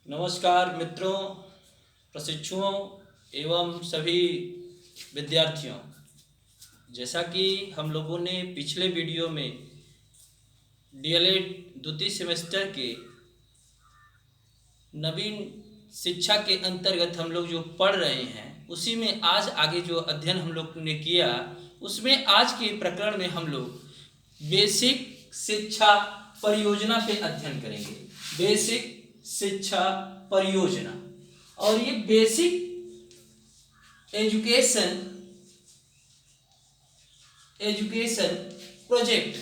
नमस्कार मित्रों, प्रशिक्षुओं एवं सभी विद्यार्थियों। जैसा कि हम लोगों ने पिछले वीडियो में डीएलएड द्वितीय सेमेस्टर के नवीन शिक्षा के अंतर्गत हम लोग जो पढ़ रहे हैं उसी में आज आगे जो अध्ययन हम लोग ने किया उसमें आज के प्रकरण में हम लोग बेसिक शिक्षा परियोजना पे अध्ययन करेंगे। बेसिक शिक्षा परियोजना और ये बेसिक एजुकेशन प्रोजेक्ट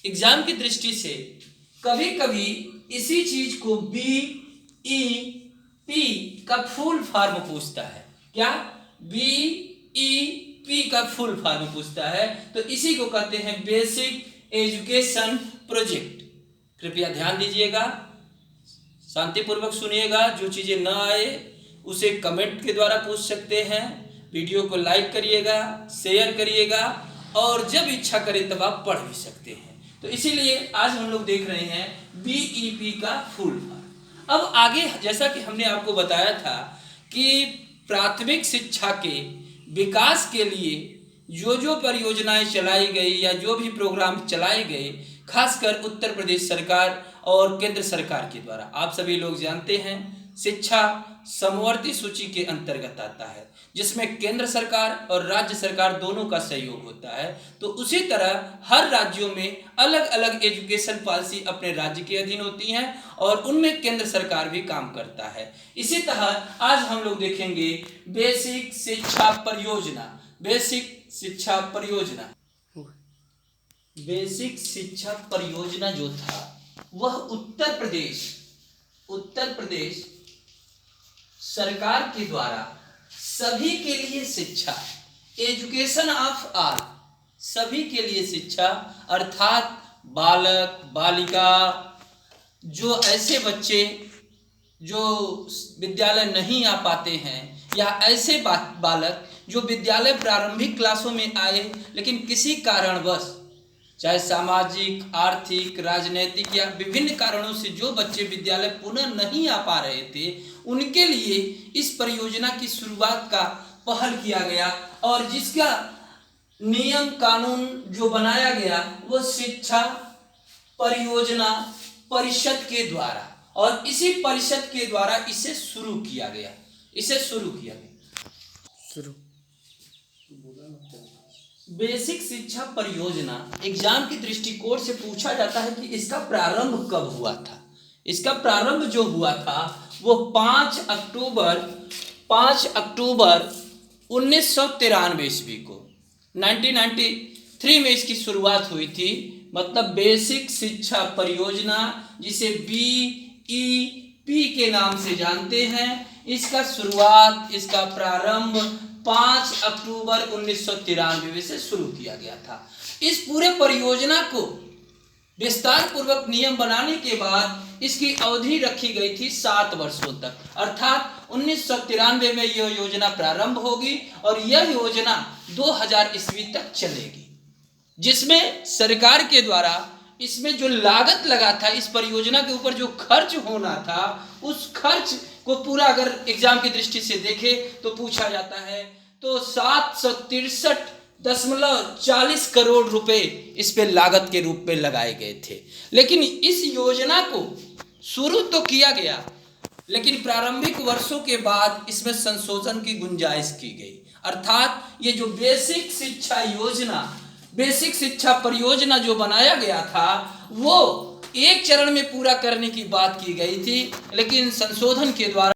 एग्जाम की दृष्टि से कभी कभी इसी चीज को बीईपी का फुल फॉर्म पूछता है। क्या? बीईपी का फुल फॉर्म पूछता है, तो इसी को कहते हैं बेसिक एजुकेशन प्रोजेक्ट। कृपया ध्यान दीजिएगा, शांतिपूर्वक सुनिएगा। जो चीजें न आए उसे कमेंट के द्वारा पूछ सकते हैं। वीडियो को लाइक करिएगा, शेयर करिएगा और जब इच्छा करें तब आप पढ़ भी सकते हैं। तो इसीलिए आज हम लोग देख रहे हैं बीईपी का फुल फॉर्म। अब आगे जैसा कि हमने आपको बताया था कि प्राथमिक शिक्षा के विकास के लिए जो परियोजनाएं चलाई गई या जो भी प्रोग्राम चलाए गए, खासकर उत्तर प्रदेश सरकार और केंद्र सरकार के द्वारा, आप सभी लोग जानते हैं शिक्षा समवर्ती सूची के अंतर्गत आता है, जिसमें केंद्र सरकार और राज्य सरकार दोनों का सहयोग होता है। तो उसी तरह हर राज्यों में अलग अलग एजुकेशन पॉलिसी अपने राज्य के अधीन होती हैं और उनमें केंद्र सरकार भी काम करता है। इसी तरह आज हम लोग देखेंगे बेसिक शिक्षा परियोजना। बेसिक शिक्षा परियोजना, बेसिक शिक्षा परियोजना जो था वह उत्तर प्रदेश सरकार के द्वारा सभी के लिए शिक्षा, एजुकेशन ऑफ ऑल, सभी के लिए शिक्षा, अर्थात बालक बालिका, जो ऐसे बच्चे जो विद्यालय नहीं आ पाते हैं या ऐसे बालक जो विद्यालय प्रारंभिक क्लासों में आए लेकिन किसी कारणवश, चाहे सामाजिक, आर्थिक, राजनीतिक या विभिन्न कारणों से जो बच्चे विद्यालय पुनः नहीं आ पा रहे थे, उनके लिए इस परियोजना की शुरुआत का पहल किया गया और जिसका नियम कानून जो बनाया गया वो शिक्षा परियोजना परिषद के द्वारा, और इसी परिषद के द्वारा इसे शुरू किया गया। बेसिक शिक्षा परियोजना एग्जाम की दृष्टिकोण से पूछा जाता है कि इसका प्रारंभ कब हुआ था। इसका प्रारंभ जो हुआ था वो 5 अक्टूबर 1993 ईस्वी को 1993 में इसकी शुरुआत हुई थी। मतलब बेसिक शिक्षा परियोजना, जिसे बीईपी के नाम से जानते हैं, इसका शुरुआत, इसका प्रारंभ 5 अक्टूबर 1993 से शुरू किया गया था। इस पूरे परियोजना को विस्तार पूर्वक नियम बनाने के बाद इसकी अवधि रखी गई थी 7 वर्षों तक, अर्थात 1993 में यह योजना प्रारंभ होगी और यह योजना 2000 ईस्वी तक चलेगी, जिसमें सरकार के द्वारा इसमें जो लागत लगा था, इस परियोजना के ऊपर जो खर्च होना था, उस खर्च को पूरा अगर एग्जाम की दृष्टि से देखे तो पूछा जाता है तो 763.40 करोड़ रुपए इस पे लागत के रूप में लगाए गए थे। लेकिन इस योजना को शुरू तो किया गया, लेकिन प्रारंभिक वर्षों के बाद इसमें संशोधन की गुंजाइश की गई, अर्थात ये जो बेसिक शिक्षा परियोजना जो बनाया गया था वो एक चरण में पूरा करने की बात की गई थी, लेकिन संशोधन के द्वारा